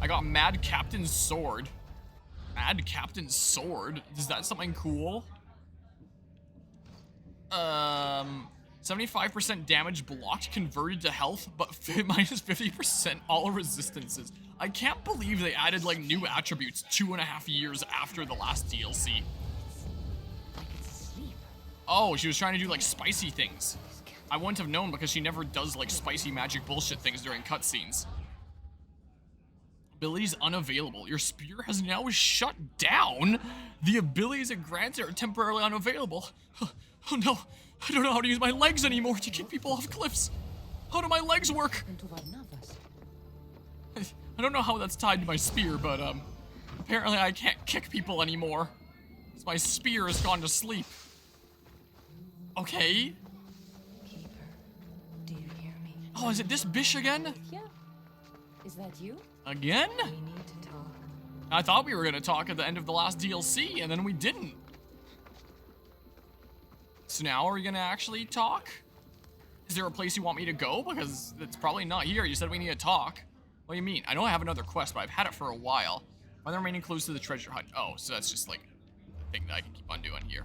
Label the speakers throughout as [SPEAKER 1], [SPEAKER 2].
[SPEAKER 1] I got Mad Captain's Sword. Mad Captain's Sword? Is that something cool? 75% damage blocked converted to health, but minus 50% all resistances. I can't believe they added like new attributes 2.5 years after the last DLC. Oh, she was trying to do like spicy things. I wouldn't have known because she never does like spicy magic bullshit things during cutscenes. Abilities unavailable. Your spear has now shut down. The abilities it grants are temporarily unavailable. Oh no, I don't know how to use my legs anymore to kick people off cliffs. How do my legs work? I don't know how that's tied to my spear, but apparently I can't kick people anymore. Because my spear has gone to sleep. Okay.
[SPEAKER 2] Keeper, do you hear me?
[SPEAKER 1] Oh, is it this bish again?
[SPEAKER 2] Yeah. Is that you?
[SPEAKER 1] Again?
[SPEAKER 2] We need to talk.
[SPEAKER 1] I thought we were gonna talk at the end of the last DLC, and then we didn't. So now are we gonna actually talk? Is there a place you want me to go? Because it's probably not here. You said we need to talk. What do you mean? I know I have another quest, but I've had it for a while. Find the remaining clues to the treasure hunt. Oh, so that's just like a thing that I can keep on doing here.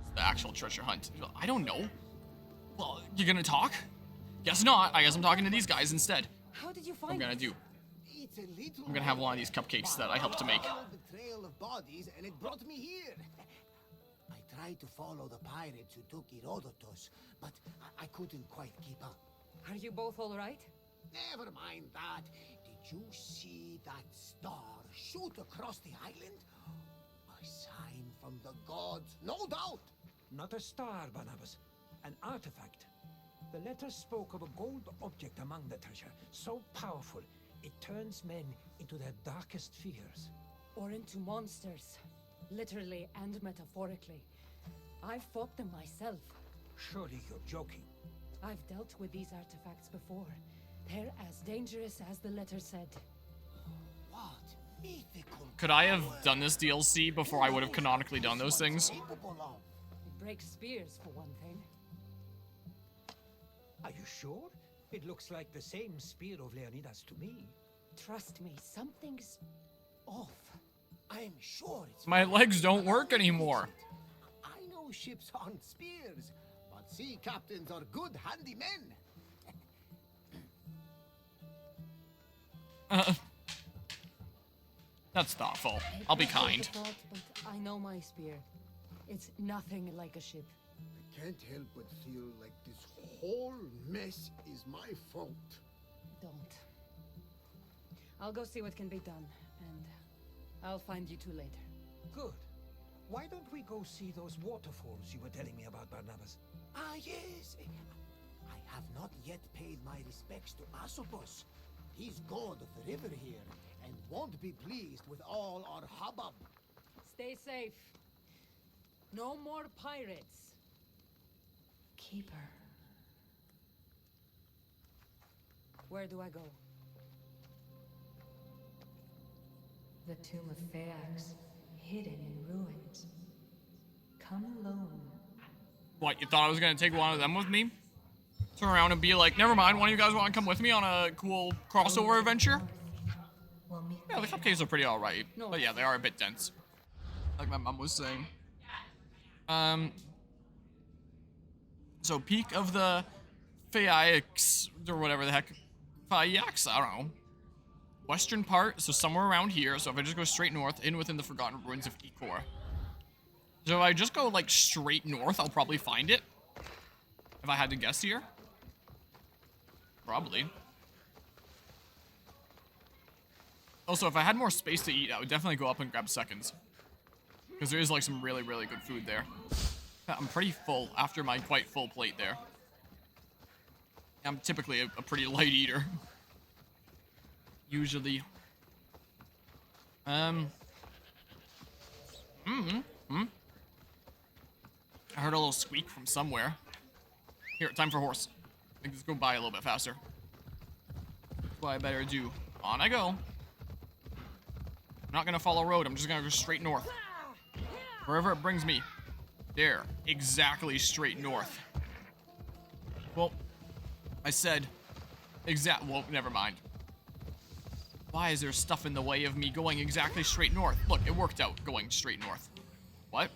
[SPEAKER 1] It's the actual treasure hunt. I don't know. Well, you gonna talk? Guess not. I guess I'm talking to these guys instead.
[SPEAKER 2] How did you
[SPEAKER 1] What I'm
[SPEAKER 2] find
[SPEAKER 1] gonna do. I'm gonna have one of these cupcakes that I helped to make.
[SPEAKER 3] The trail of bodies, and it brought me here. I tried to follow the pirates who took Herodotus, but I couldn't quite keep up.
[SPEAKER 2] Are you both all right?
[SPEAKER 3] Never mind that. Did you see that star shoot across the island? A sign from the gods, no doubt.
[SPEAKER 4] Not a star, Barnabas. An artifact. The letter spoke of a gold object among the treasure, so powerful it turns men into their darkest fears.
[SPEAKER 2] Or into monsters. Literally and metaphorically. I've fought them myself.
[SPEAKER 4] Surely you're joking.
[SPEAKER 2] I've dealt with these artifacts before. They're as dangerous as the letter said.
[SPEAKER 3] What mythical
[SPEAKER 1] Could I have
[SPEAKER 3] power
[SPEAKER 1] done this DLC before I would have canonically done those things?
[SPEAKER 3] capable of?
[SPEAKER 2] It breaks spears, for one thing.
[SPEAKER 4] Are you sure? It looks like the same spear of Leonidas to me.
[SPEAKER 2] Trust me, something's off.
[SPEAKER 3] I'm sure it's
[SPEAKER 1] My legs don't work anymore.
[SPEAKER 3] I know ships aren't spears, but sea captains are good handymen.
[SPEAKER 1] That's thoughtful. I'll be
[SPEAKER 2] Maybe I
[SPEAKER 1] kind.
[SPEAKER 2] thought, but I know my spear. It's nothing like a ship.
[SPEAKER 3] I can't help but feel like this whole mess is my fault.
[SPEAKER 2] Don't. I'll go see what can be done, and I'll find you two later.
[SPEAKER 4] Good. Why don't we go see those waterfalls you were telling me about, Barnabas?
[SPEAKER 3] Ah, yes. I have not yet paid my respects to Asopus. He's god of the river here, and won't be pleased with all our hubbub.
[SPEAKER 2] Stay safe. No more pirates.
[SPEAKER 5] Keeper.
[SPEAKER 2] Where do I go?
[SPEAKER 5] The tomb of Phaeax, hidden in ruins. Come alone.
[SPEAKER 1] What, you thought I was gonna take one of them with me? Turn around and be like, never mind, one of you guys want to come with me on a cool crossover adventure?
[SPEAKER 5] We'll meet
[SPEAKER 1] Yeah, the cupcakes are pretty alright. But yeah, they are a bit dense. Like my mom was saying. So peak of the Phaeax, or whatever the heck. Phaeax, I don't know. Western part, so somewhere around here. So if I just go straight north, in within the Forgotten Ruins of Ecor. So if I just go like straight north, I'll probably find it. If I had to guess here. Probably. Also, if I had more space to eat, I would definitely go up and grab seconds. Because there is like some really, really good food there. I'm pretty full after my quite full plate there. I'm typically a pretty light eater. Usually. I heard a little squeak from somewhere. Here, time for horse. I think let's go by a little bit faster. That's what I better do. On I go. I'm not gonna follow road, I'm just gonna go straight north. Wherever it brings me. There. Exactly straight north. Well, I said well, never mind. Why is there stuff in the way of me going exactly straight north? Look, it worked out going straight north. What?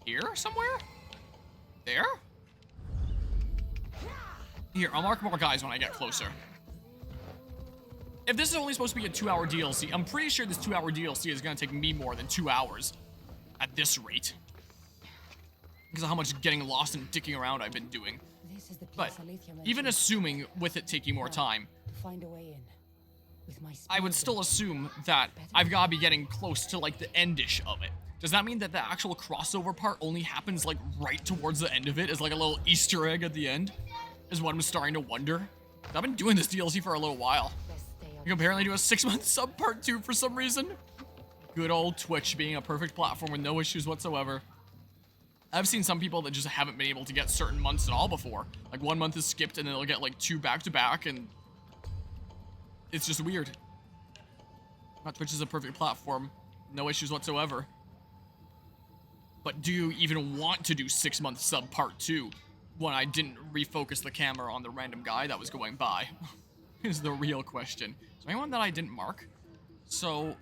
[SPEAKER 1] Here somewhere? There? Here, I'll mark more guys when I get closer. If this is only supposed to be a 2-hour DLC, I'm pretty sure this 2-hour DLC is going to take me more than 2 hours at this rate. Because of how much getting lost and dicking around I've been doing.
[SPEAKER 2] This is the
[SPEAKER 1] But
[SPEAKER 2] place Alethea
[SPEAKER 1] even
[SPEAKER 2] mentioned.
[SPEAKER 1] assuming with it taking more time,
[SPEAKER 2] To find a way in. With my
[SPEAKER 1] I would still assume that I've got to be getting close to like the endish of it. Does that mean that the actual crossover part only happens like right towards the end of it as like a little Easter egg at the end? Is what I'm starting to wonder. I've been doing this DLC for a little while. You can apparently do a 6-month sub part 2 for some reason. Good old Twitch being a perfect platform with no issues whatsoever. I've seen some people that just haven't been able to get certain months at all before. Like 1 month is skipped and then they'll get like 2 back-to-back and it's just weird. Not Twitch is a perfect platform. No issues whatsoever. But do you even want to do 6-month sub part 2 when I didn't refocus the camera on the random guy that was going by? Is the real question. Is there anyone that I didn't mark? So,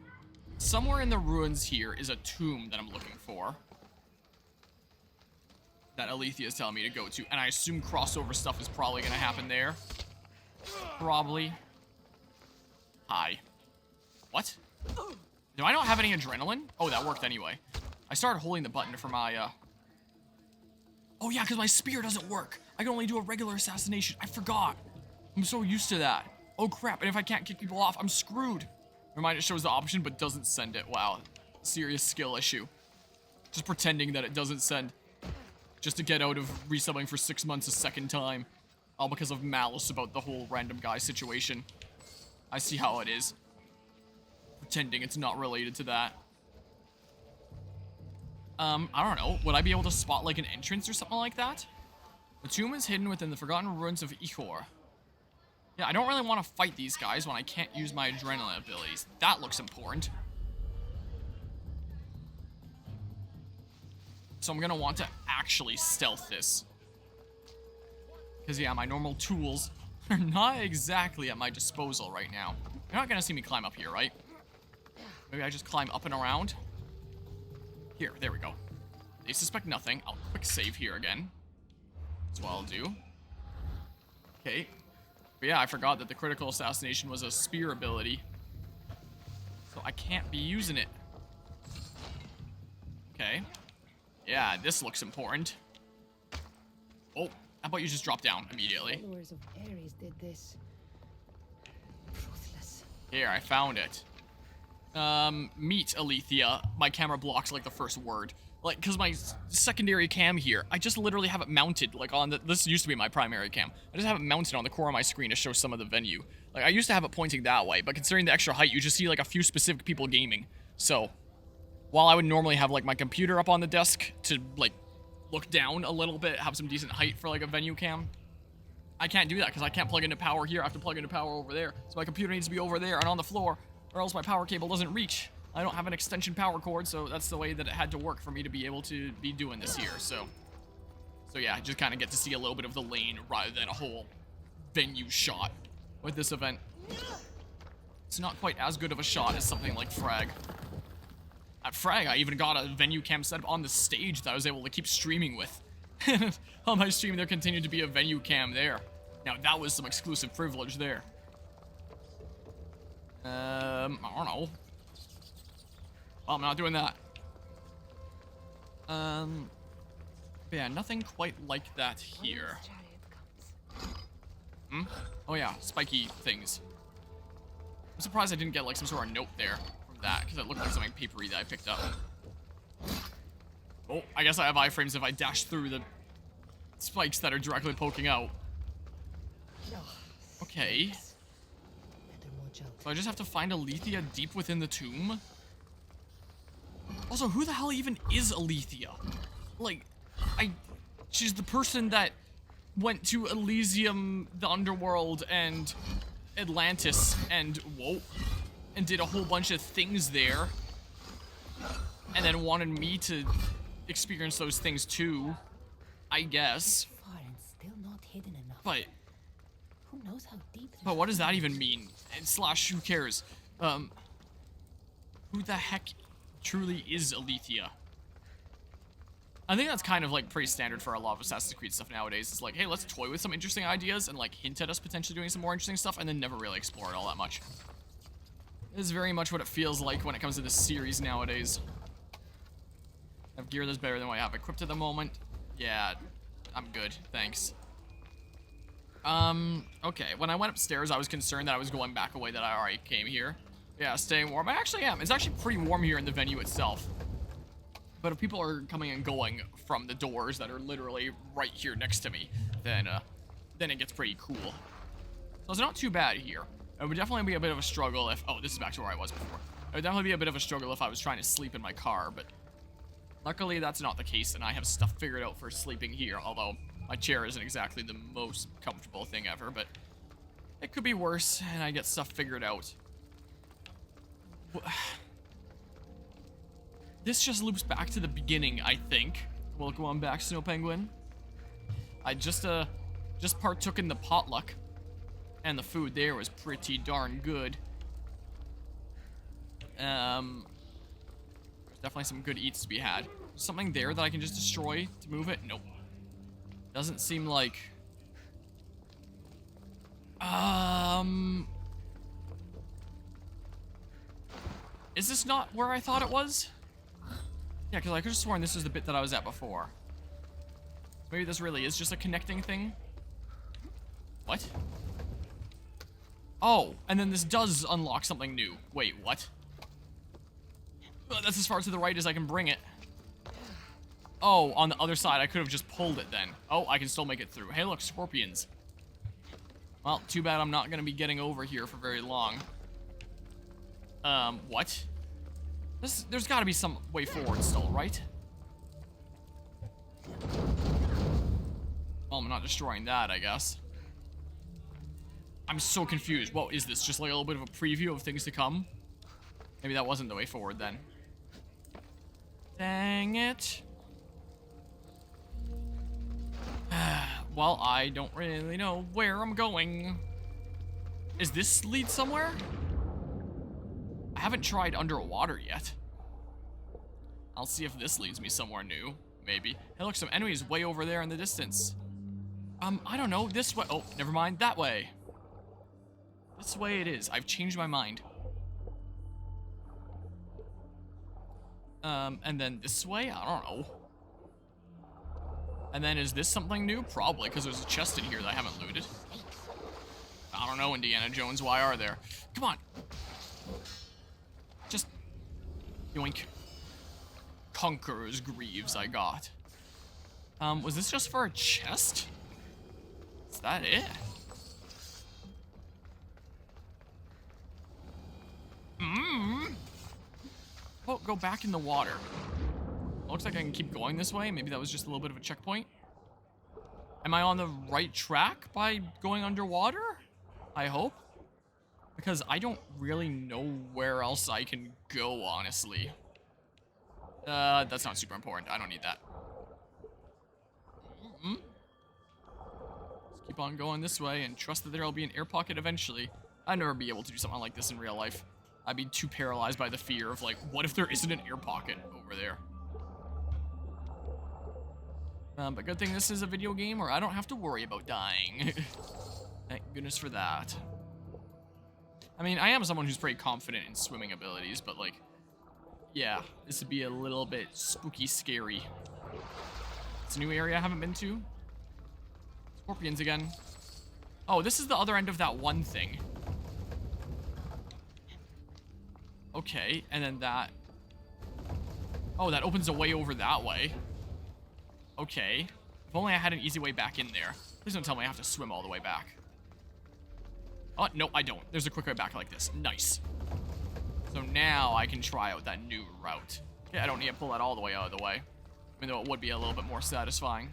[SPEAKER 1] somewhere in the ruins here is a tomb that I'm looking for. That Alethea is telling me to go to. And I assume crossover stuff is probably going to happen there. Probably. Hi. What? Do I not have any adrenaline? Oh, that worked anyway. I started holding the button for my, Oh yeah, because my spear doesn't work. I can only do a regular assassination. I forgot. I'm so used to that. Oh crap, and if I can't kick people off, I'm screwed. Never mind, it shows the option but doesn't send it. Wow, serious skill issue. Just pretending that it doesn't send. Just to get out of resubbing for 6 months a second time. All because of malice about the whole random guy situation. I see how it is. Pretending it's not related to that. I don't know. Would I be able to spot like an entrance or something like that? The tomb is hidden within the forgotten ruins of Ihor. Yeah, I don't really want to fight these guys when I can't use my adrenaline abilities. That looks important. So I'm gonna want to actually stealth this. Because yeah, my normal tools are not exactly at my disposal right now. You're not gonna see me climb up here, right? Maybe I just climb up and around. Here, there we go. They suspect nothing. I'll quick save here again. That's what I'll do. Okay. But yeah, I forgot that the critical assassination was a spear ability. So I can't be using it. Okay. Yeah, this looks important. Oh, how about you just drop down immediately?
[SPEAKER 2] Followers of Ares did this. Ruthless.
[SPEAKER 1] Here, I found it. Meet Alethea. My camera blocks like the first word. Like, cause my secondary cam here, I just literally have it mounted like on the, this used to be my primary cam. I just have it mounted on the corner of my screen to show some of the venue. Like, I used to have it pointing that way, but considering the extra height, you just see like a few specific people gaming. So, while I would normally have like my computer up on the desk to like look down a little bit, have some decent height for like a venue cam, I can't do that because I can't plug into power here. I have to plug into power over there. So my computer needs to be over there and on the floor, or else my power cable doesn't reach. I don't have an extension power cord, so that's the way that it had to work for me to be able to be doing this here. So yeah, I just kind of get to see a little bit of the lane rather than a whole venue shot with this event. It's not quite as good of a shot as something like Frag. At Frag, I even got a venue cam set up on the stage that I was able to keep streaming with. On my stream, there continued to be a venue cam there. Now, that was some exclusive privilege there. I don't know. Well, I'm not doing that. But yeah, nothing quite like that here. Hmm? Oh yeah, spiky things. I'm surprised I didn't get like some sort of note there from that, because it looked like something papery that I picked up. Oh, I guess I have iframes if I dash through the spikes that are directly poking out. Okay. So I just have to find Alethea deep within the tomb? Also, who the hell even is Alethea? Like, she's the person that went to Elysium, the underworld, and Atlantis, and, and did a whole bunch of things there. And then wanted me to experience those things too, I guess.
[SPEAKER 2] Far and still not hidden enough.
[SPEAKER 1] But,
[SPEAKER 2] Who Who knows how deep this
[SPEAKER 1] But what does that even mean? And slash, who cares? Who the heck truly is Alethea? I think that's kind of like pretty standard for a lot of Assassin's Creed stuff nowadays. It's like, hey, let's toy with some interesting ideas and like hint at us potentially doing some more interesting stuff and then never really explore it all that much. This is very much what it feels like when it comes to this series nowadays. I have gear that's better than what I have equipped at the moment. Yeah, I'm good, thanks. Okay, when I went upstairs, I was concerned that I was going back a way that I already came here. Yeah, staying warm. I actually am. It's actually pretty warm here in the venue itself. But if people are coming and going from the doors that are literally right here next to me, then it gets pretty cool. So it's not too bad here. It would definitely be a bit of a struggle if... Oh, this is back to where I was before. It would definitely be a bit of a struggle if I was trying to sleep in my car, but... Luckily, that's not the case, and I have stuff figured out for sleeping here, although my chair isn't exactly the most comfortable thing ever, but... It could be worse, and I get stuff figured out. This just loops back to the beginning, I think. Welcome on back, Snow Penguin. I just partook in the potluck. And the food there was pretty darn good. There's definitely some good eats to be had. Something there that I can just destroy to move it? Nope. Doesn't seem like... Is this not where I thought it was? Yeah, because I could have sworn this is the bit that I was at before. Maybe this really is just a connecting thing? What? Oh, and then this does unlock something new. Wait, what? That's as far to the right as I can bring it. Oh, on the other side, I could have just pulled it then. Oh, I can still make it through. Hey, look, scorpions. Well, too bad I'm not going to be getting over here for very long. What? There's got to be some way forward still, right? Well, I'm not destroying that, I guess. I'm so confused. What is this? Just like a little bit of a preview of things to come? Maybe that wasn't the way forward then. Dang it. Well, I don't really know where I'm going. Is this lead somewhere? I haven't tried underwater yet. I'll see if this leads me somewhere new. Maybe. Hey, look, some enemies way over there in the distance. I don't know. This way. Oh, never mind. That way. This way it is. I've changed my mind. And then this way? I don't know. And then is this something new? Probably, because there's a chest in here that I haven't looted. I don't know, Indiana Jones. Why are there? Come on. Just yoink. Conqueror's Greaves I got. Was this just for a chest? Is that it? Oh, go back in the water. Looks like I can keep going this way. Maybe that was just a little bit of a checkpoint. Am I on the right track by going underwater? I hope. Because I don't really know where else I can go, honestly. That's not super important. I don't need that. Let's keep on going this way and trust that there'll be an air pocket eventually. I'd never be able to do something like this in real life. I'd be too paralyzed by the fear of, like, what if there isn't an air pocket over there? But good thing this is a video game where I don't have to worry about dying. Thank goodness for that. I mean, I am someone who's pretty confident in swimming abilities, but, like, yeah, this would be a little bit spooky scary. It's a new area I haven't been to. Scorpions again. Oh, this is the other end of that one thing. Okay, and then that... Oh, that opens a way over that way. Okay. If only I had an easy way back in there. Please don't tell me I have to swim all the way back. Oh, no, I don't. There's a quick way back like this. Nice. So now I can try out that new route. Okay, I don't need to pull that all the way out of the way. Even though it would be a little bit more satisfying.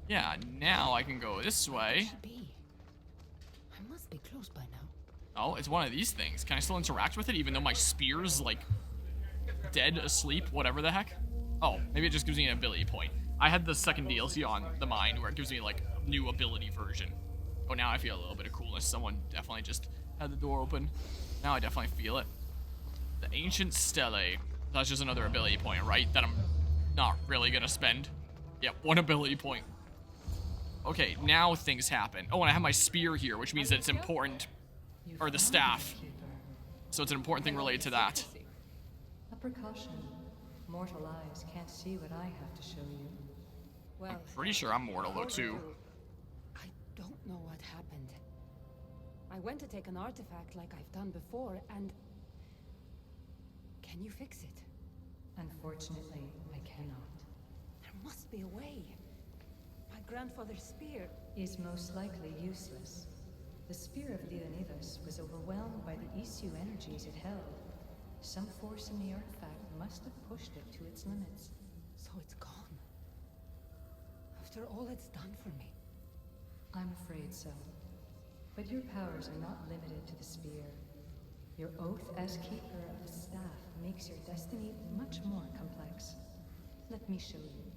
[SPEAKER 1] Yeah, now I can go this way.
[SPEAKER 2] I must be close by now.
[SPEAKER 1] Oh, it's one of these things. Can I still interact with it even though my spear's, like, dead, asleep, whatever the heck? Oh, maybe it just gives me an ability point. I had the second DLC on the mine where it gives me, like, new ability version. Oh, now I feel a little bit of coolness. Someone definitely just had the door open. Now I definitely feel it. The Ancient Stele. That's just another ability point, right? That I'm not really gonna spend. Yep, 1 ability point. Okay, now things happen. Oh, and I have my spear here, which means that it's important. Or the staff. So it's an important thing related to that.
[SPEAKER 5] A precaution. Mortal eyes can't see what I have to show you.
[SPEAKER 2] Well,
[SPEAKER 1] I'm pretty sure I'm mortal, though, too.
[SPEAKER 2] I don't know what happened. I went to take an artifact like I've done before, and... Can you fix it?
[SPEAKER 5] Unfortunately, I cannot.
[SPEAKER 2] There must be a way. My grandfather's spear...
[SPEAKER 5] Is most likely useless. The spear of Leonidas was overwhelmed by the issue energies it held. Some force in the artifact must have pushed it to its limits.
[SPEAKER 2] So it's gone. After all it's done for me.
[SPEAKER 5] I'm afraid so. But your powers are not limited to the spear. Your oath as keeper of the staff makes your destiny much more complex. Let me show you.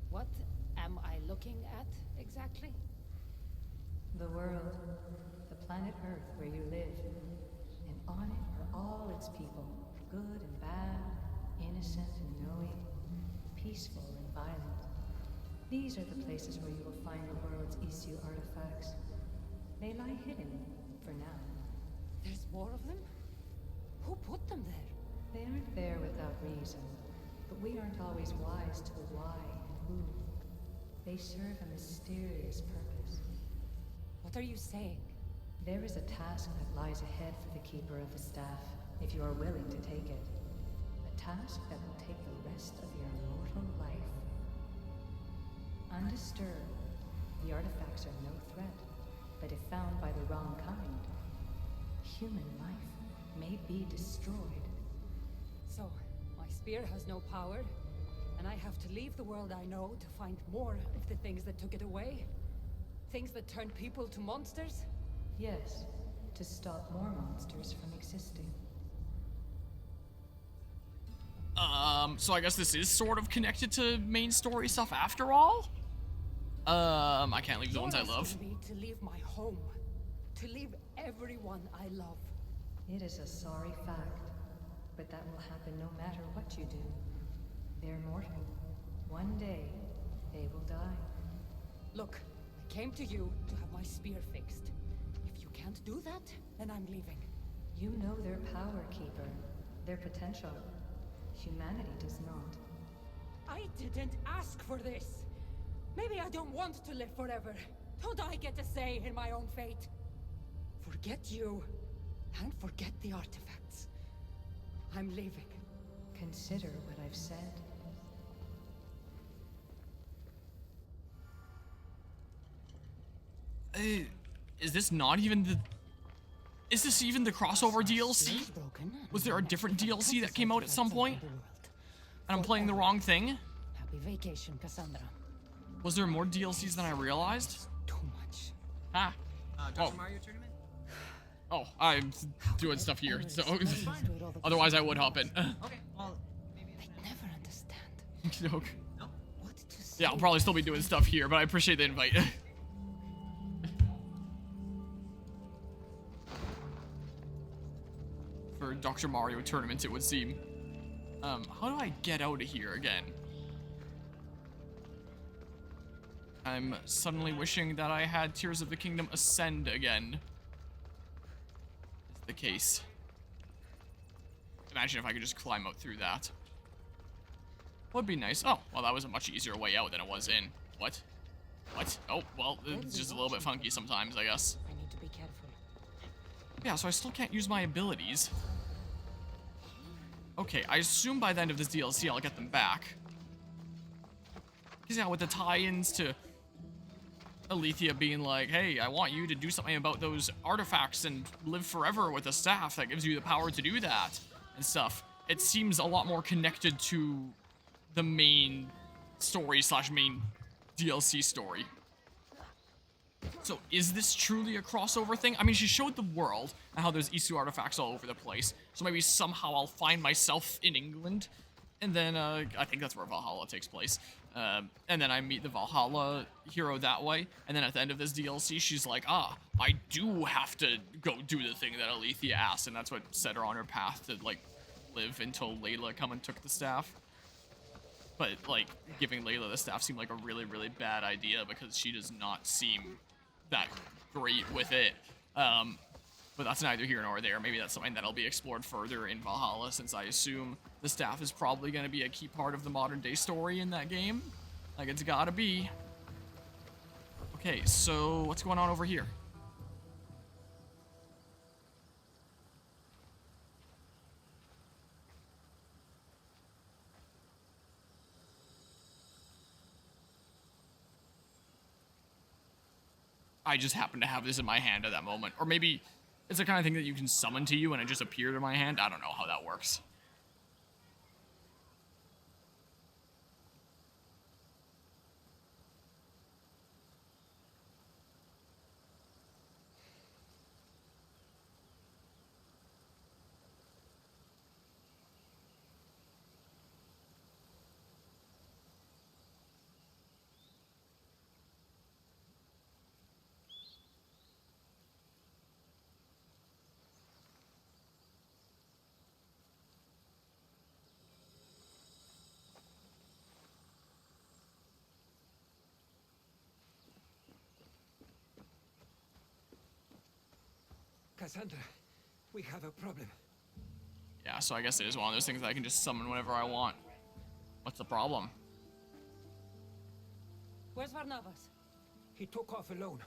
[SPEAKER 2] What am I looking at exactly?
[SPEAKER 5] The world, the planet Earth where you live, and on it are all its people, good and bad, innocent and knowing, peaceful and violent. These are the places where you will find the world's issue artifacts. They lie hidden, for now.
[SPEAKER 2] There's more of them? Who put them there?
[SPEAKER 5] They aren't there without reason, but we aren't always wise to the why and who. They serve a mysterious purpose.
[SPEAKER 2] What are you saying?
[SPEAKER 5] There is a task that lies ahead for the Keeper of the Staff, if you are willing to take it. A task that will take the rest of your mortal life. Undisturbed, the artifacts are no threat, but if found by the wrong kind, human life may be destroyed.
[SPEAKER 2] So, my spear has no power, and I have to leave the world I know to find more of the things that took it away? Things that turned people to monsters?
[SPEAKER 5] Yes, to stop more monsters from existing.
[SPEAKER 1] So I guess this is sort of connected to main story stuff after all? I can't leave the ones I love.
[SPEAKER 2] You're asking me to leave my home, to leave everyone I love.
[SPEAKER 5] It is a sorry fact, but that will happen no matter what you do. They're mortal. One day, they will die.
[SPEAKER 2] Look, I came to you to have my spear fixed. If you can't do that, then I'm leaving.
[SPEAKER 5] You know their power, Keeper. Their potential. Humanity does not.
[SPEAKER 2] I didn't ask for this. Maybe I don't want to live forever. Don't I get a say in my own fate? Forget you, and forget the artifacts. I'm leaving.
[SPEAKER 5] Consider what I've said.
[SPEAKER 1] Is this not even the... Is this even the crossover DLC? Was there a different DLC that came out at some point? And I'm playing the wrong thing?
[SPEAKER 2] Happy vacation, Cassandra.
[SPEAKER 1] Was there more DLCs than I realized?
[SPEAKER 2] Too much.
[SPEAKER 1] Ah.
[SPEAKER 6] Dr. Mario tournament?
[SPEAKER 1] Oh, I'm doing stuff here, so... Otherwise I would hop in.
[SPEAKER 6] Okay, well, maybe
[SPEAKER 2] I never understand.
[SPEAKER 1] Okey-doke.
[SPEAKER 6] no.
[SPEAKER 2] What to say.
[SPEAKER 1] Yeah, I'll probably still be doing stuff here, but I appreciate the invite. For Dr. Mario tournament, it would seem. How do I get out of here again? I'm suddenly wishing that I had Tears of the Kingdom Ascend again. Is the case. Imagine if I could just climb out through that. Would be nice. Oh, well, that was a much easier way out than it was in. What? What? Oh, well, it's just a little bit funky sometimes, I guess.
[SPEAKER 2] I need to be careful.
[SPEAKER 1] Yeah, so I still can't use my abilities. Okay, I assume by the end of this DLC I'll get them back. Because yeah, with the tie-ins to Alethea being like, hey, I want you to do something about those artifacts and live forever with a staff that gives you the power to do that and stuff. It seems a lot more connected to the main story / main DLC story. So is this truly a crossover thing? I mean, she showed the world and how there's Isu artifacts all over the place. So maybe somehow I'll find myself in England And then I think that's where Valhalla takes place. And then I meet the Valhalla hero that way. And then at the end of this DLC, she's like, I do have to go do the thing that Alethea asked. And that's what set her on her path to, like, live until Layla come and took the staff. But, like, giving Layla the staff seemed like a really, really bad idea because she does not seem that great with it. But that's neither here nor there. Maybe that's something that'll be explored further in Valhalla, since I assume the staff is probably going to be a key part of the modern day story in that game. Like, it's gotta be. Okay, so what's going on over here? I just happen to have this in my hand at that moment. Or maybe it's the kind of thing that you can summon to you and it just appeared in my hand. I don't know how that works.
[SPEAKER 4] Cassandra, we have a problem.
[SPEAKER 1] Yeah, so I guess it is one of those things that I can just summon whenever I want. What's the problem?
[SPEAKER 2] Where's Varnavas?
[SPEAKER 4] He took off alone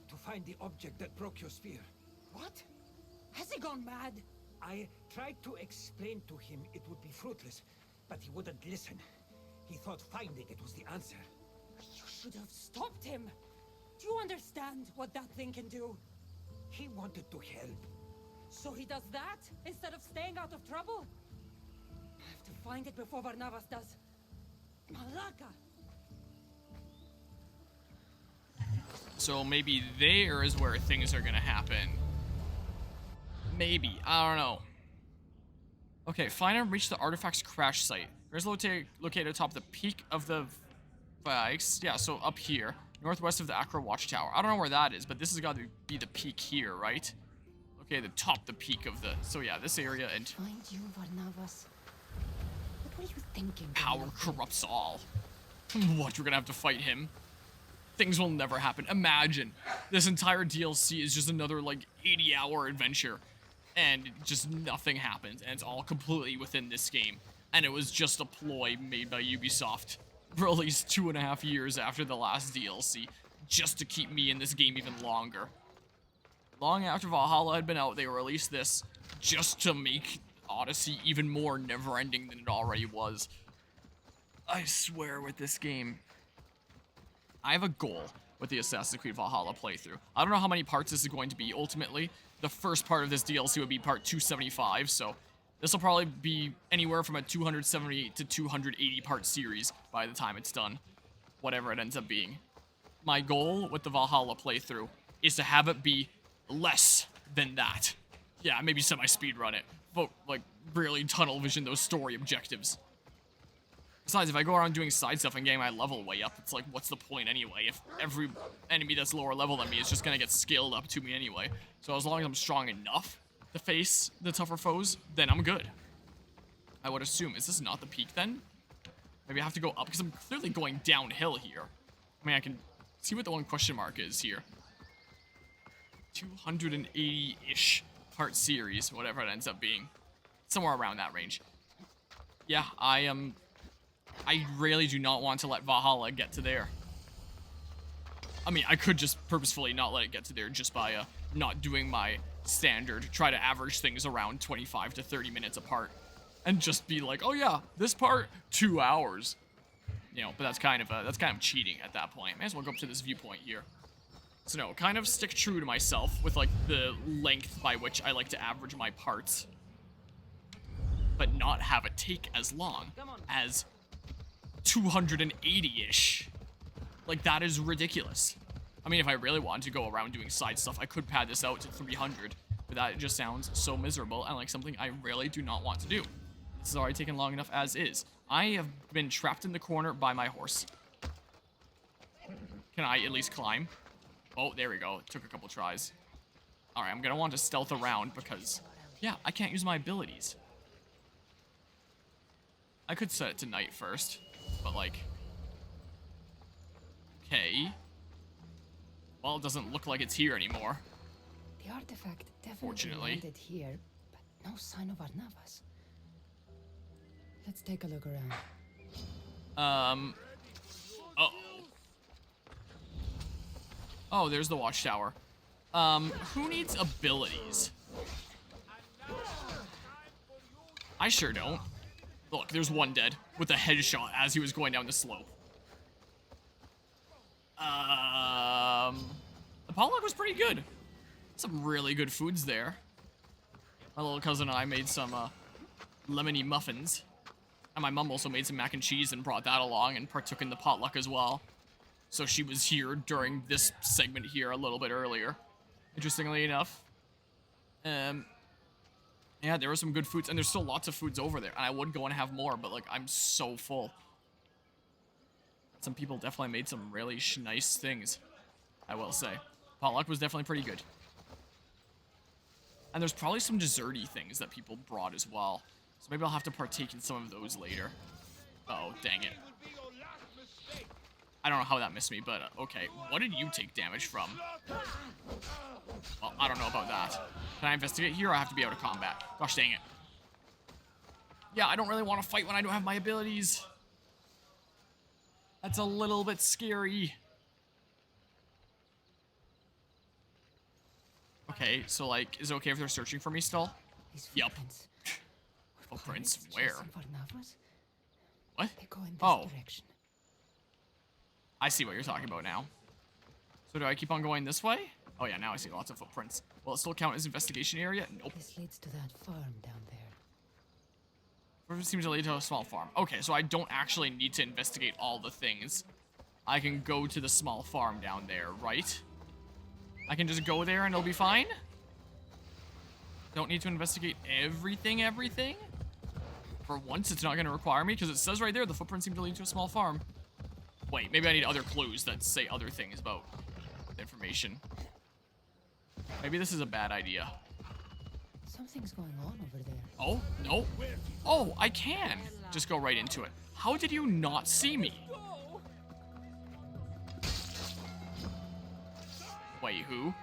[SPEAKER 4] to find the object that broke your spear.
[SPEAKER 2] What? Has he gone mad?
[SPEAKER 4] I tried to explain to him it would be fruitless, but he wouldn't listen. He thought finding it was the answer.
[SPEAKER 2] You should have stopped him. Do you understand what that thing can do?
[SPEAKER 4] He wanted to help.
[SPEAKER 2] So he does that instead of staying out of trouble? I have to find it before Varnavas does. Malaka!
[SPEAKER 1] So maybe there is where things are gonna happen. Maybe. I don't know. Okay, find and reach the artifact's crash site. It's located atop the peak of the... yeah, so up here. Northwest of the Accra Watchtower. I don't know where that is, but this has got to be the peak here, right? Okay, the peak of the... So yeah, this area and...
[SPEAKER 2] Find you, Varnavas. What were you thinking?
[SPEAKER 1] Power corrupts all. What, we're gonna have to fight him? Things will never happen. Imagine, this entire DLC is just another, like, 80-hour adventure. And just nothing happens, and it's all completely within this game. And it was just a ploy made by Ubisoft. Released 2.5 years after the last DLC, just to keep me in this game even longer. Long after Valhalla had been out, they released this just to make Odyssey even more never-ending than it already was. I swear with this game, I have a goal with the Assassin's Creed Valhalla playthrough. I don't know how many parts this is going to be ultimately. The first part of this DLC would be part 275, so this will probably be anywhere from a 278 to 280 part series by the time it's done. Whatever it ends up being. My goal with the Valhalla playthrough is to have it be less than that. Yeah, maybe semi-speedrun it, but like really tunnel vision those story objectives. Besides, if I go around doing side stuff and getting my level way up, it's like, what's the point anyway? If every enemy that's lower level than me is just gonna get scaled up to me anyway. So as long as I'm strong enough to face the tougher foes, then I'm good. I would assume. Is this not the peak then? Maybe I have to go up because I'm clearly going downhill here. I mean, I can see what the one question mark is here. 280-ish part series, whatever it ends up being. Somewhere around that range. Yeah, I really do not want to let Valhalla get to there. I mean, I could just purposefully not let it get to there just by not doing my standard, try to average things around 25 to 30 minutes apart, and just be like, oh yeah, this part 2 hours, you know. But that's kind of cheating at that point. May as well go up to this viewpoint here. So no, kind of stick true to myself with like the length by which I like to average my parts, but not have it take as long as 280-ish. Like, that is ridiculous. I mean, if I really wanted to go around doing side stuff, I could pad this out to 300, but that just sounds so miserable and like something I really do not want to do. This has already taken long enough as is. I have been trapped in the corner by my horse. Can I at least climb? Oh, there we go. It took a couple tries. Alright, I'm gonna want to stealth around because, yeah, I can't use my abilities. I could set it to night first, but like... Okay. Well, it doesn't look like it's here anymore.
[SPEAKER 2] The artifact definitely
[SPEAKER 1] Fortunately.
[SPEAKER 2] landed here, but no sign of Arnavas. Let's take a look around.
[SPEAKER 1] Uh-oh. Oh, there's the watchtower. Who needs abilities? I sure don't. Look, there's one dead with a headshot as he was going down the slope. The potluck was pretty good. Some really good foods there. My little cousin and I made some, lemony muffins. And my mom also made some mac and cheese and brought that along and partook in the potluck as well. So she was here during this segment here a little bit earlier. Interestingly enough. Yeah, there were some good foods, and there's still lots of foods over there. And I would go and have more, but, like, I'm so full. Some people definitely made some really nice things, I will say. Potluck was definitely pretty good. And there's probably some desserty things that people brought as well. So maybe I'll have to partake in some of those later. Oh, dang it. I don't know how that missed me, but okay. What did you take damage from? Well, I don't know about that. Can I investigate here or I have to be out of combat? Gosh dang it. Yeah, I don't really want to fight when I don't have my abilities. That's a little bit scary. Okay, so like, is it okay if they're searching for me still?
[SPEAKER 2] These
[SPEAKER 1] Yup.
[SPEAKER 2] footprints.
[SPEAKER 1] Footprints?
[SPEAKER 2] It's
[SPEAKER 1] Where?
[SPEAKER 2] chasing Varnavas.
[SPEAKER 1] What?
[SPEAKER 2] They go in this
[SPEAKER 1] Oh.
[SPEAKER 2] direction.
[SPEAKER 1] I see what you're talking about now. So do I keep on going this way? Oh yeah, now I see lots of footprints. Will it still count as investigation area? Nope.
[SPEAKER 2] This leads to that farm down there.
[SPEAKER 1] It seems to lead to a small farm. Okay, so I don't actually need to investigate all the things. I can go to the small farm down there, right? I can just go there and it'll be fine? Don't need to investigate everything? For once, it's not going to require me, because it says right there, the footprints seem to lead to a small farm. Wait, maybe I need other clues that say other things about the information. Maybe this is a bad idea.
[SPEAKER 2] Something's going on over there.
[SPEAKER 1] Oh, no. Oh, I can just go right into it. How did you not see me? Wait, who?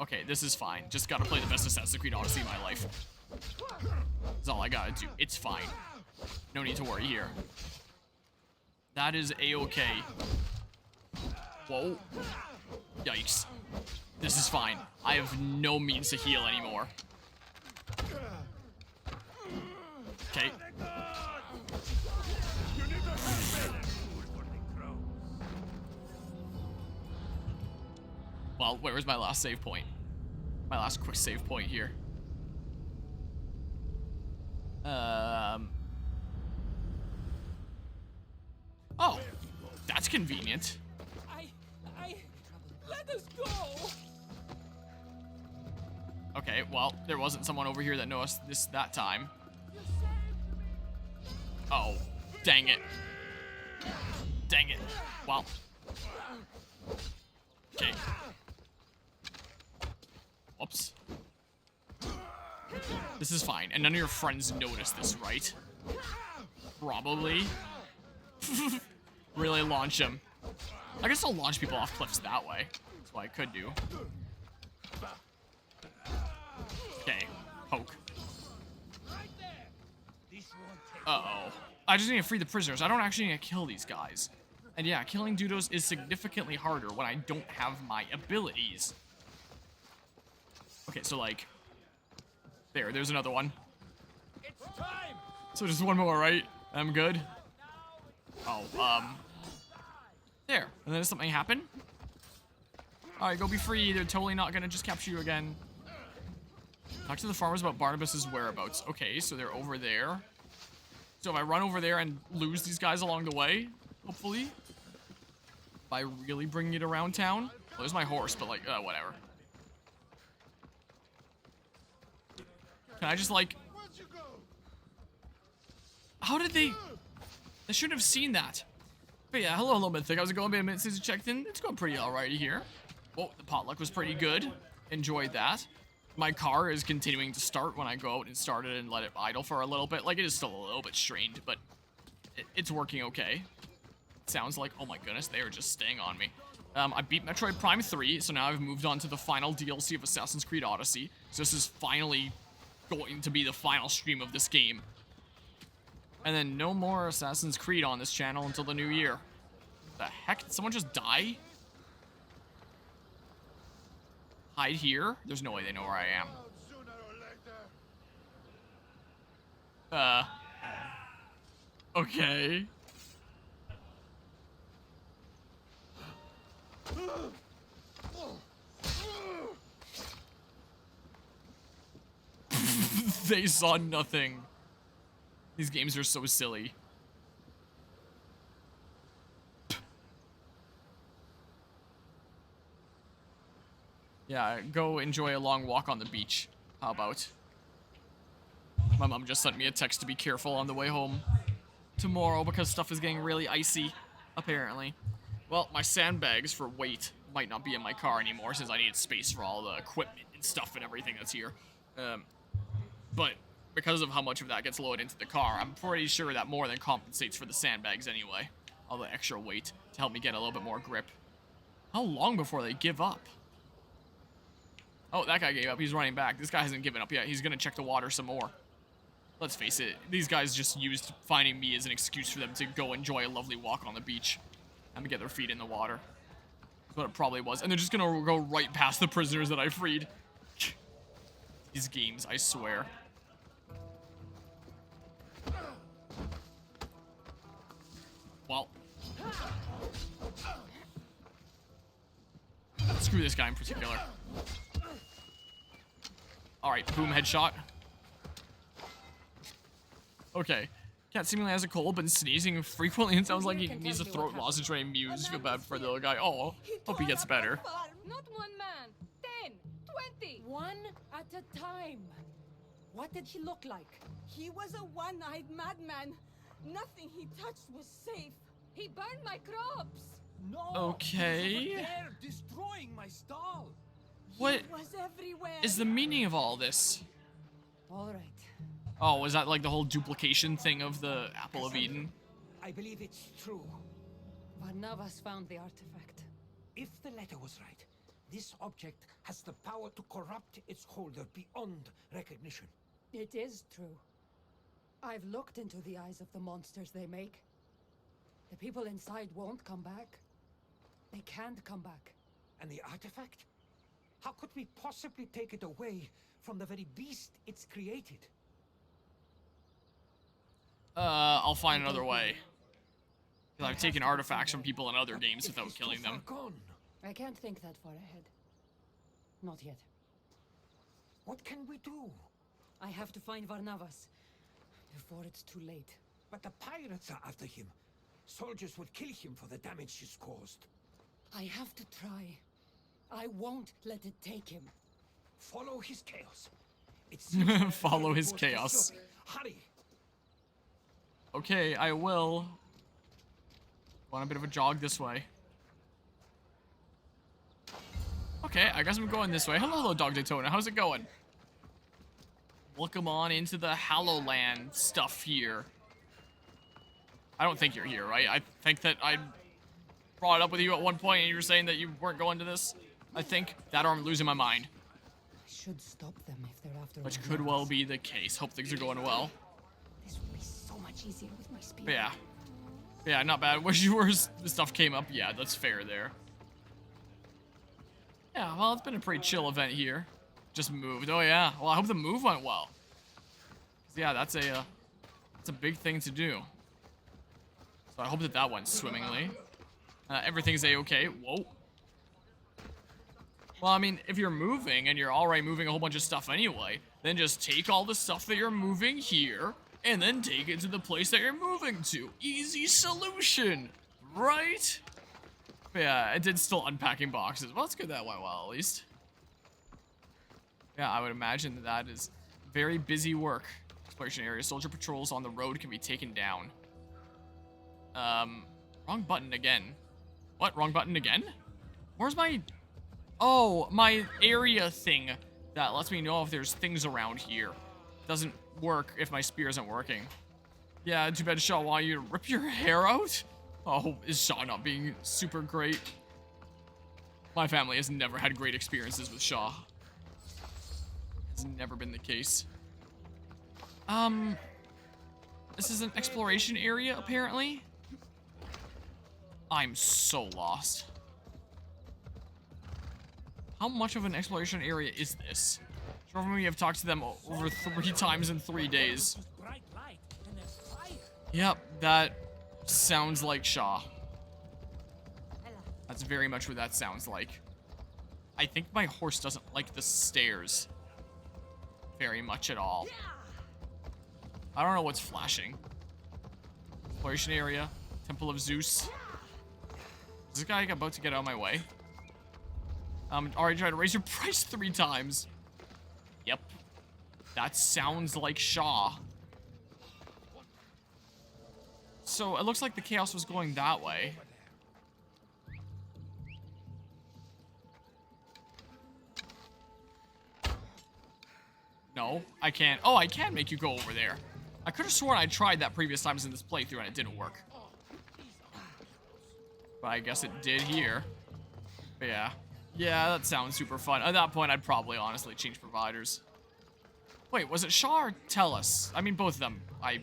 [SPEAKER 1] Okay, this is fine. Just gotta play the best Assassin's Creed Odyssey in my life. That's all I gotta do. It's fine. No need to worry here. That is a-okay. Whoa. Yikes. This is fine. I have no means to heal anymore. Okay. Well, where's my last save point? My last quick save point here. Oh, that's convenient.
[SPEAKER 2] Let us go!
[SPEAKER 1] Okay, well, there wasn't someone over here that noticed this that time. Oh, dang it. Dang it. Well. Okay. Whoops. This is fine, and none of your friends noticed this, right? Probably. Really launch him. I guess I'll launch people off cliffs that way. That's what I could do. Okay, poke. Uh-oh. I just need to free the prisoners. I don't actually need to kill these guys. And yeah, killing Dudos is significantly harder when I don't have my abilities. Okay, so like... there's another one. So just one more, right? I'm good? Oh, there. And then something happen? Alright, go be free. They're totally not gonna just capture you again. Talk to the farmers about Barnabas's whereabouts. Okay, so they're over there. So if I run over there and lose these guys along the way, hopefully, by really bringing it around town. Well, there's my horse, but like, whatever. Can I just like... How did they shouldn't have seen that. But yeah, hello, Mythic. How's it going? Been a minute since you checked in. It's going pretty alrighty here. Oh, the potluck was pretty good. Enjoyed that. My car is continuing to start when I go out and start it and let it idle for a little bit. Like, it is still a little bit strained, but it's working okay. It sounds like, oh my goodness, they are just staying on me. I beat Metroid Prime 3, so now I've moved on to the final DLC of Assassin's Creed Odyssey. So this is finally going to be the final stream of this game. And then no more Assassin's Creed on this channel until the new year. The heck? Did someone just die? Hide here? There's no way they know where I am. Okay. They saw nothing. These games are so silly. Yeah, go enjoy a long walk on the beach. How about? My mom just sent me a text to be careful on the way home tomorrow because stuff is getting really icy, apparently. Well, my sandbags for weight might not be in my car anymore since I needed space for all the equipment and stuff and everything that's here. But because of how much of that gets loaded into the car, I'm pretty sure that more than compensates for the sandbags anyway. All the extra weight to help me get a little bit more grip. How long before they give up? Oh, that guy gave up. He's running back. This guy hasn't given up yet. He's gonna check the water some more. Let's face it, these guys just used finding me as an excuse for them to go enjoy a lovely walk on the beach and get their feet in the water. That's what it probably was. And they're just gonna go right past the prisoners that I freed. These games, I swear. Well. Screw this guy in particular. Alright, boom, headshot. Okay. Cat seemingly has a cold, but sneezing frequently and sounds like he needs a throat lozenge when he mews. Feel bad for the little guy. Oh, hope he gets better.
[SPEAKER 2] Not one man. 10, 20. One at a time. What did he look like?
[SPEAKER 7] He was a one-eyed madman. Nothing he touched was safe.
[SPEAKER 2] He burned my crops.
[SPEAKER 3] No!
[SPEAKER 1] Okay.
[SPEAKER 3] He's over there, destroying my stall!
[SPEAKER 1] What
[SPEAKER 7] He was everywhere.
[SPEAKER 1] is the meaning of all this?
[SPEAKER 2] All right.
[SPEAKER 1] Oh, was that like the whole duplication thing of the Apple of Eden?
[SPEAKER 4] I believe it's true.
[SPEAKER 2] Varnavas found the artifact.
[SPEAKER 4] If the letter was right, this object has the power to corrupt its holder beyond recognition.
[SPEAKER 2] It is true. I've looked into the eyes of the monsters they make. The people inside won't come back. They can't come back.
[SPEAKER 4] And the artifact? How could we possibly take it away from the very beast it's created?
[SPEAKER 1] I'll find another way. 'Cause I've taken artifacts from people in other games without killing them.
[SPEAKER 4] Gone.
[SPEAKER 2] I can't think that far ahead. Not yet.
[SPEAKER 4] What can we do?
[SPEAKER 2] I have to find Varnavas before it's too late.
[SPEAKER 4] But the pirates are after him. Soldiers would kill him for the damage he's caused.
[SPEAKER 2] I have to try. I won't let it take him.
[SPEAKER 4] Follow his chaos. It's
[SPEAKER 1] Follow his chaos.
[SPEAKER 4] Hurry.
[SPEAKER 1] Okay, I will. Go on a bit of a jog this way. Okay, I guess I'm going this way. Hello, Dog Daytona. How's it going? Welcome on into the HallowLAN stuff here. I don't think you're here, right? I think that I brought it up with you at one point and you were saying that you weren't going to this. I think that or I'm losing my mind.
[SPEAKER 2] I should stop them if they're after
[SPEAKER 1] Which
[SPEAKER 2] Varnavas.
[SPEAKER 1] could well be the case. Hope things are going well.
[SPEAKER 2] This will be so much easier with my speed.
[SPEAKER 1] But yeah. Yeah, not bad. Wish you were stuff came up. Yeah, that's fair there. Yeah, well, it's been a pretty chill event here. Just moved. Oh yeah. Well, I hope the move went well. 'Cause, yeah, that's a big thing to do. So I hope that that went swimmingly. Everything's a-okay. Whoa. Well, I mean, if you're moving and you're already moving a whole bunch of stuff anyway, then just take all the stuff that you're moving here and then take it to the place that you're moving to. Easy solution, right? But yeah, it did still unpacking boxes. Well, it's good that went well, at least. Yeah, I would imagine that is very busy work. Exploration area. Soldier patrols on the road can be taken down. Wrong button again. What? Wrong button again? Where's my... Oh, my area thing that lets me know if there's things around here. Doesn't work if my spear isn't working. Yeah, too bad Shaw wanted you to rip your hair out? Oh, is Shaw not being super great? My family has never had great experiences with Shaw. Has never been the case. This is an exploration area, apparently. I'm so lost. How much of an exploration area is this? Sure, we have talked to them over 3 times in 3 days. Yep, that sounds like Shaw. That's very much what that sounds like. I think my horse doesn't like the stairs very much at all. I don't know what's flashing. Exploration area, Temple of Zeus. Is this guy about to get out of my way? Already tried to raise your price 3 times. Yep. That sounds like Shaw. So, it looks like the chaos was going that way. No, I can't. Oh, I can make you go over there. I could have sworn I tried that previous times in this playthrough and it didn't work. But I guess it did here. But yeah. Yeah, that sounds super fun. At that point, I'd probably honestly change providers. Wait, was it Shaw or Tellus? I mean, both of them I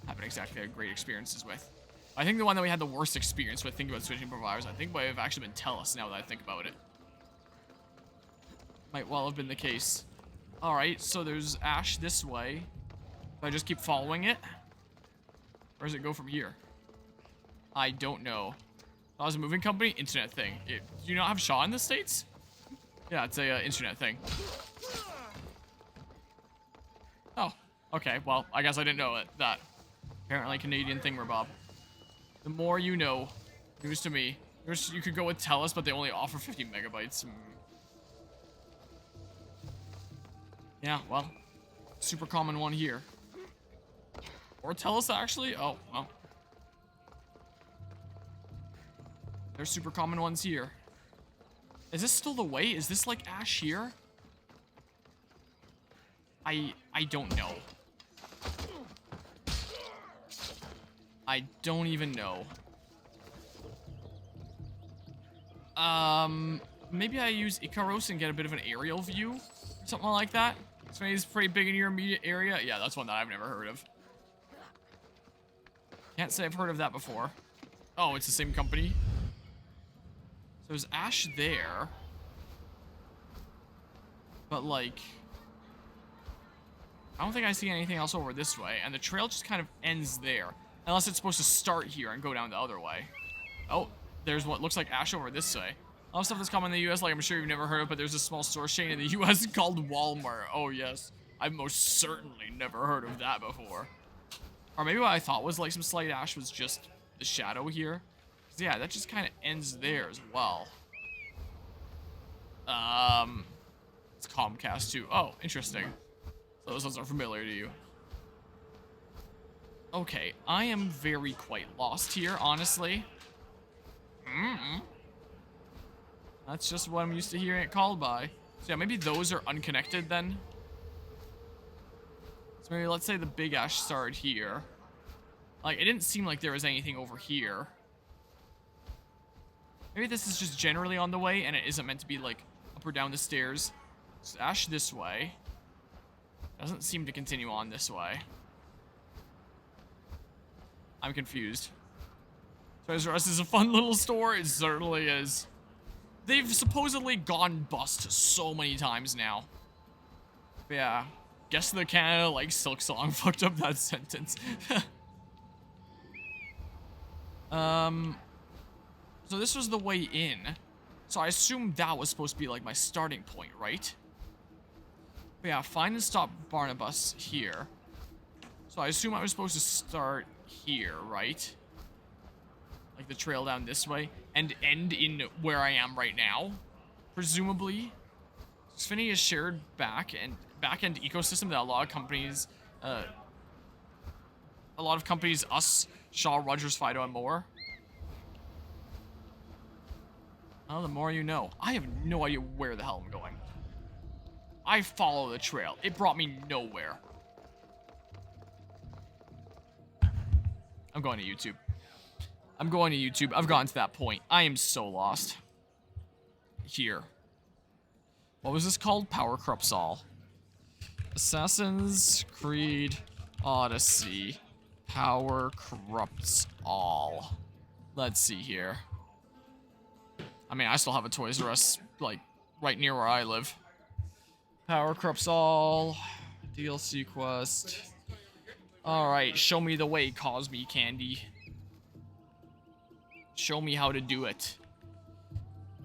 [SPEAKER 1] haven't exactly had great experiences with. I think the one that we had the worst experience with, thinking about switching providers, I think might have actually been Tellus now that I think about it. Might well have been the case. Alright, so there's Ash this way. Do I just keep following it? Where does it go from here? I don't know. Oh, it's a moving company? Internet thing. Do you not have Shaw in the States? Yeah, it's a internet thing. Oh, okay. Well, I guess I didn't know that. Apparently Canadian thingamabob. The more you know. News to me. You could go with Tellus, but they only offer 50 megabytes. Yeah, well. Super common one here. Or Tellus, actually? Oh, well. There's super common ones here. Is this still the way? Is this like Ash here? I don't know. I don't even know. Maybe I use Icaros and get a bit of an aerial view. Something like that. So maybe it's pretty big in your immediate area. Yeah, that's one that I've never heard of. Can't say I've heard of that before. Oh, it's the same company. So there's Ash there. But like, I don't think I see anything else over this way. And the trail just kind of ends there. Unless it's supposed to start here and go down the other way. Oh, there's what looks like Ash over this way. A lot of stuff that's common in the US, like I'm sure you've never heard of, but there's a small store chain in the US called Walmart. Oh yes, I've most certainly never heard of that before. Or maybe what I thought was like some slight Ash was just the shadow here. Yeah, that just kind of ends there as well. It's Comcast too. Oh, interesting. So those ones are familiar to you. Okay, I am very quite lost here, honestly. That's just what I'm used to hearing it called by. So yeah, maybe those are unconnected then. So maybe let's say the big Ash started here. Like, it didn't seem like there was anything over here. Maybe this is just generally on the way and it isn't meant to be like up or down the stairs. So Ash this way. Doesn't seem to continue on this way. I'm confused. Toys R Us is a fun little store. It certainly is. They've supposedly gone bust so many times now. But yeah. Guess the Canada like Silk Song fucked up that sentence. So this was the way in. So I assume that was supposed to be like my starting point, right? But yeah, find and stop Barnabas here. So I assume I was supposed to start here, right? Like the trail down this way and end in where I am right now, presumably. Xfinity is shared back-end ecosystem that a lot of companies A lot of companies, us, Shaw, Rogers, Fido, and more. Oh, the more you know. I have no idea where the hell I'm going. I follow the trail. It brought me nowhere. I'm going to YouTube. I'm going to YouTube. I've gotten to that point. I am so lost. Here. What was this called? Power Corrupts All. Assassin's Creed Odyssey. Power Corrupts All. Let's see here. I mean, I still have a Toys R Us, like, right near where I live. Power Corrupts All. DLC quest. Alright, show me the way, Cosme Candy. Show me how to do it.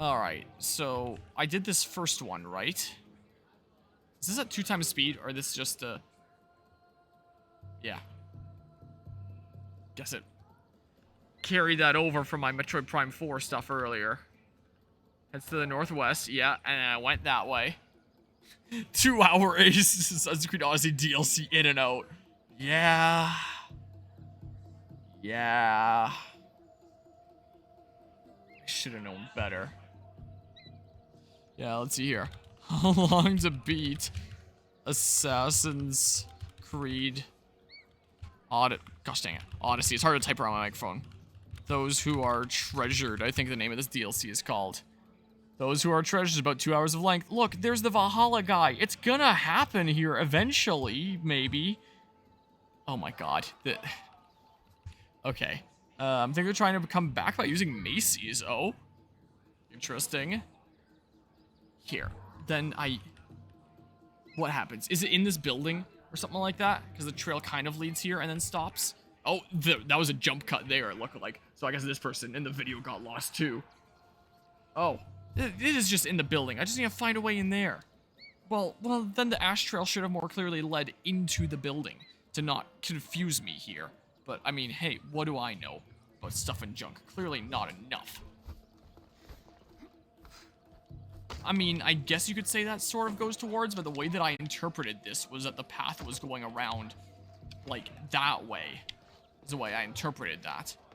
[SPEAKER 1] Alright, so I did this first one, right? Is this at 2 times speed, or this just a... Yeah. Guess it carried that over from my Metroid Prime 4 stuff earlier. Heads to the northwest, yeah, and I went that way. 2-hour Assassin's Creed Odyssey DLC in and out. Yeah. Yeah. I should have known better. Yeah, let's see here. How long to beat Assassin's Creed Gosh dang it. Odyssey. It's hard to type around my microphone. Those who are treasured. I think the name of this DLC is called. Those who are treasured is about 2 hours of length. Look, there's the Valhalla guy. It's gonna happen here eventually, maybe. Oh my god. Okay. I think they're trying to come back by using Macy's. Oh. Interesting. Here. Then what happens? Is it in this building or something like that? Because the trail kind of leads here and then stops. Oh, that was a jump cut there, it looked like. So I guess this person in the video got lost too. Oh. It is just in the building. I just need to find a way in there. Well, then the ash trail should have more clearly led into the building to not confuse me here. But, I mean, hey, what do I know about stuff and junk? Clearly not enough. I mean, I guess you could say that sort of goes towards, but the way that I interpreted this was that the path was going around, like, that way. Is the way I interpreted that.